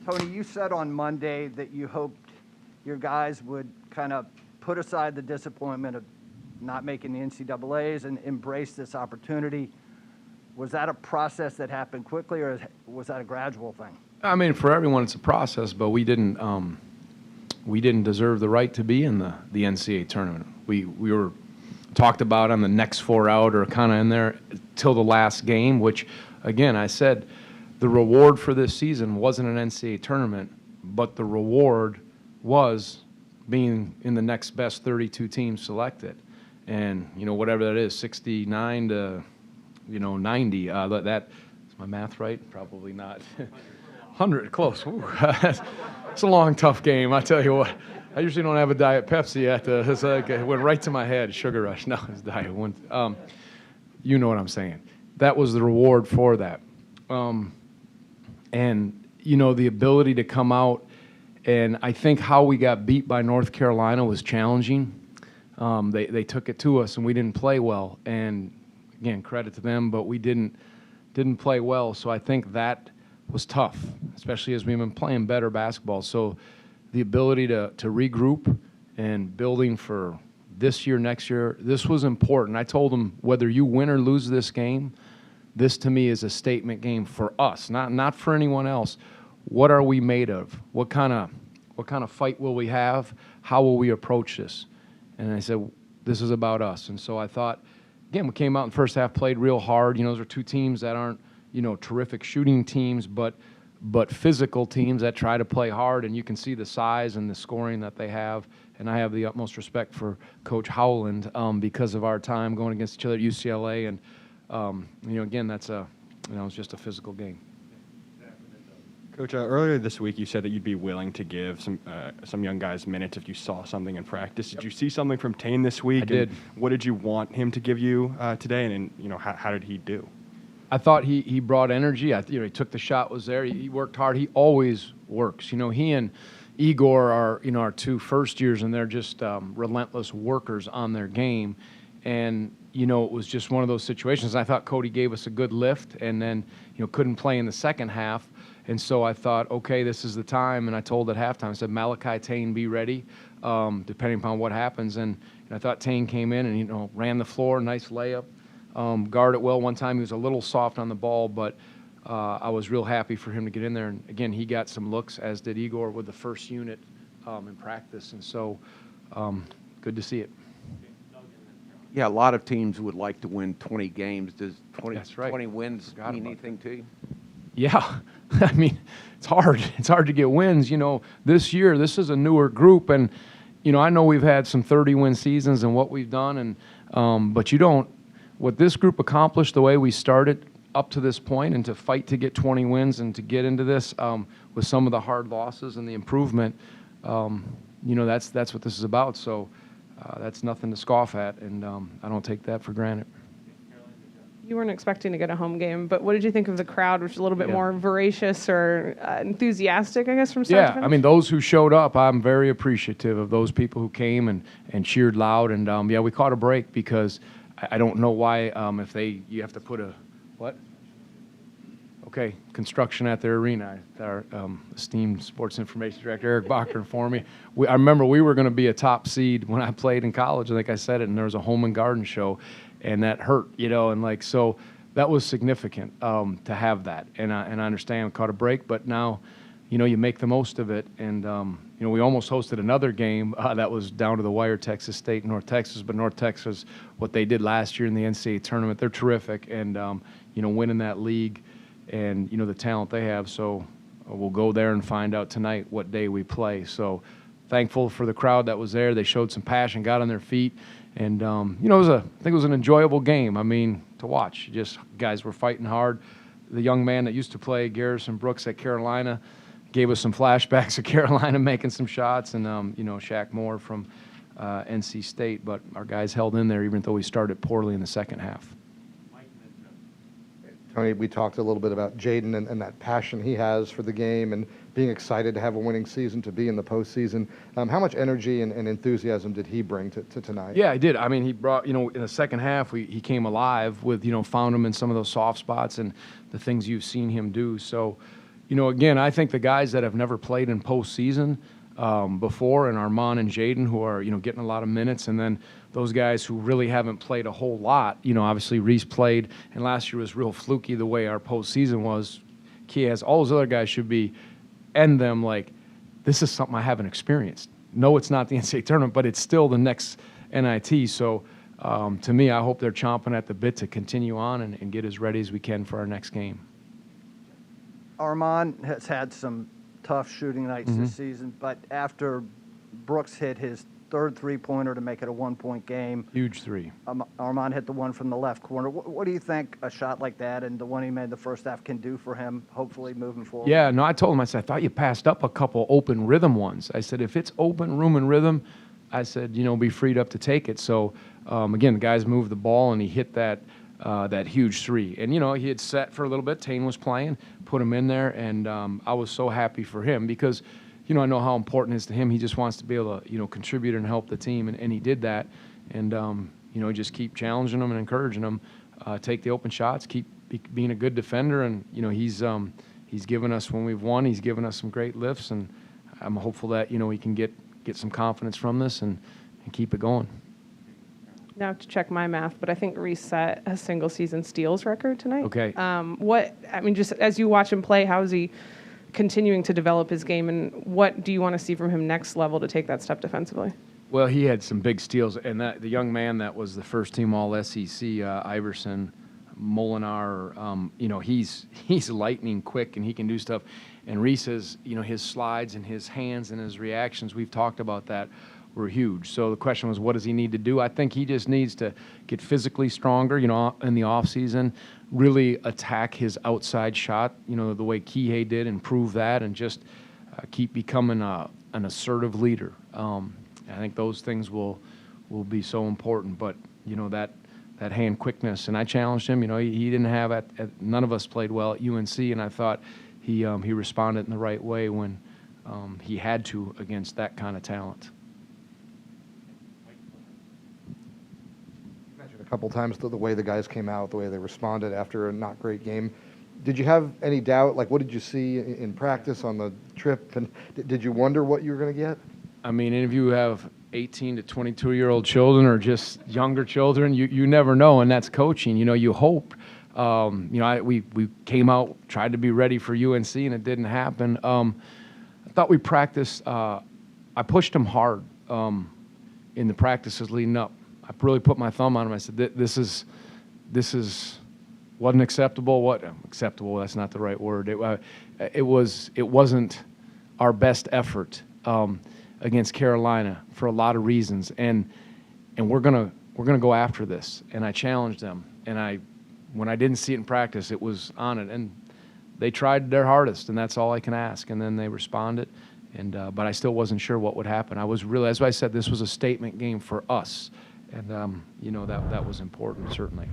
Tony, you said on Monday that you hoped your guys would kind of put aside the disappointment of not making the NCAAs and embrace this opportunity. Was that a process that happened quickly, or was that a gradual thing? I mean, for everyone, it's a process, but we didn't deserve the right to be in the NCAA tournament. We were talked about on the next 4 out or kind of in there till the last game, which, again, I said the reward for this season wasn't an NCAA tournament, but the reward was being in the next best 32 teams selected. And, whatever that is, 69 to, 90. That is my math right? Probably not. 100, close. It's a long, tough game. I tell you what. I usually don't have a Diet Pepsi it went right to my head. Sugar rush. No, it's Diet one. You know what I'm saying. That was the reward for that. And, the ability to come out, and I think how we got beat by North Carolina was challenging. They took it to us, and we didn't play well. And, again, credit to them, but we didn't play well. So I think that was tough, especially as we've been playing better basketball. So the ability to regroup and building for this year, next year, this was important. I told them, whether you win or lose this game, this to me is a statement game for us, not for anyone else. What are we made of? What kind of fight will we have? How will we approach this? And I said, this is about us. And so I thought, again, we came out in the first half, played real hard. Those are two teams that aren't, terrific shooting teams, but physical teams that try to play hard, and you can see the size and the scoring that they have. And I have the utmost respect for Coach Howland because of our time going against each other at UCLA. And, again, that's it's just a physical game. Coach, earlier this week you said that you'd be willing to give some young guys minutes if you saw something in practice. Did you see something from Tane this week? I did. And what did you want him to give you today? And how did he do? I thought he brought energy. He took the shot, was there. He worked hard. He always works. He and Igor are our two first years, and they're just relentless workers on their game. And it was just one of those situations. I thought Cody gave us a good lift, and then couldn't play in the second half. And so I thought, okay, this is the time. And I told at halftime, I said, Malachi, Tane, be ready, depending upon what happens. And I thought Tane came in and ran the floor, nice layup. Guarded well one time. He was a little soft on the ball, but I was real happy for him to get in there. And, again, he got some looks, as did Igor with the first unit in practice. And so good to see it. Yeah, a lot of teams would like to win 20 games. Does 20, That's right. 20 wins mean anything to you? Yeah. I mean, it's hard. It's hard to get wins. This year, this is a newer group. And, I know we've had some 30-win seasons and what we've done. And but you don't. What this group accomplished, the way we started up to this point, and to fight to get 20 wins and to get into this with some of the hard losses and the improvement, that's what this is about. So that's nothing to scoff at, and I don't take that for granted. You weren't expecting to get a home game, but what did you think of the crowd, which is a little bit more voracious or enthusiastic, I guess, from start to finish? I mean, those who showed up, I'm very appreciative of those people who came and cheered loud. And, we caught a break because I don't know why you have to put a what? Okay, construction at their arena. Our esteemed sports information director, Eric Bacher, informed me. I remember we were going to be a top seed when I played in college. I think I said it, and there was a home and garden show, and that hurt, and so that was significant to have that. And I understand we caught a break, but now, you make the most of it. And, we almost hosted another game that was down to the wire, Texas State, North Texas. But North Texas, what they did last year in the NCAA tournament, they're terrific. And, winning that league and, the talent they have. So we'll go there and find out tonight what day we play. So thankful for the crowd that was there. They showed some passion, got on their feet. And, I think it was an enjoyable game, to watch. Just guys were fighting hard. The young man that used to play, Garrison Brooks at Carolina, gave us some flashbacks of Carolina making some shots, and Shaq Moore from NC State. But our guys held in there even though we started poorly in the second half. Tony, we talked a little bit about Jaden and that passion he has for the game and being excited to have a winning season, to be in the postseason. How much energy and enthusiasm did he bring to tonight? Yeah, he did. I mean, he brought, in the second half, he came alive with, found him in some of those soft spots and the things you've seen him do. So, You know, again, I think the guys that have never played in postseason before, and Armand and Jaden, who are, you know, getting a lot of minutes, and then those guys who really haven't played a whole lot. You know, obviously Reese played, and last year was real fluky the way our postseason was. Kiaz, all those other guys should be, end them like, this is something I haven't experienced. No, it's not the NCAA tournament, but it's still the next NIT. So to me, I hope they're chomping at the bit to continue on and get as ready as we can for our next game. Armand has had some tough shooting nights this season, but after Brooks hit his third three-pointer to make it a one-point game, Huge three. Armand hit the one from the left corner. What do you think a shot like that and the one he made the first half can do for him, hopefully moving forward? Yeah, no, I told him, I said, I thought you passed up a couple open rhythm ones. I said, if it's open room and rhythm, I said, you know, be freed up to take it. So, again, the guys moved the ball, and he hit that huge three. And, you know, he had set for a little bit. Tane was playing, put him in there, and I was so happy for him because, you know, I know how important it is to him. He just wants to be able to, you know, contribute and help the team, and he did that. And, you know, just keep challenging him and encouraging him, take the open shots, keep being a good defender. And, you know, he's given us, when we've won, he's given us some great lifts, and I'm hopeful that, you know, he can get some confidence from this and keep it going. Now to check my math, but I think Reese set a single season steals record tonight. Okay. Just as you watch him play, how is he continuing to develop his game, and what do you want to see from him next level to take that step defensively? Well, he had some big steals, and the young man that was the first team All-SEC, Iverson, Molinar, you know, he's lightning quick, and he can do stuff. And Reese's, you know, his slides and his hands and his reactions, we've talked about that, were huge. So the question was, what does he need to do? I think he just needs to get physically stronger, you know, in the offseason, really attack his outside shot, you know, the way Kihei did, improve that, and just keep becoming an assertive leader. I think those things will be so important. But, you know, that hand quickness, and I challenged him. You know, he didn't have none of us played well at UNC, and I thought he responded in the right way when he had to against that kind of talent. You mentioned a couple times the way the guys came out, the way they responded after a not great game. Did you have any doubt? Like, what did you see in practice on the trip? And did you wonder what you were going to get? I mean, any of you who have 18 to 22-year-old children or just younger children, you never know, and that's coaching. You know, you hope. You know, we came out, tried to be ready for UNC, and it didn't happen. I thought we practiced. I pushed them hard in the practices leading up. I really put my thumb on them. I said, "This is wasn't acceptable. What acceptable? That's not the right word. It wasn't our best effort against Carolina for a lot of reasons, and we're gonna go after this." And I challenged them, and when I didn't see it in practice, it was on it, and they tried their hardest, and that's all I can ask. And then they responded, but I still wasn't sure what would happen. I was really, as I said, this was a statement game for us, and you know, that was important, certainly.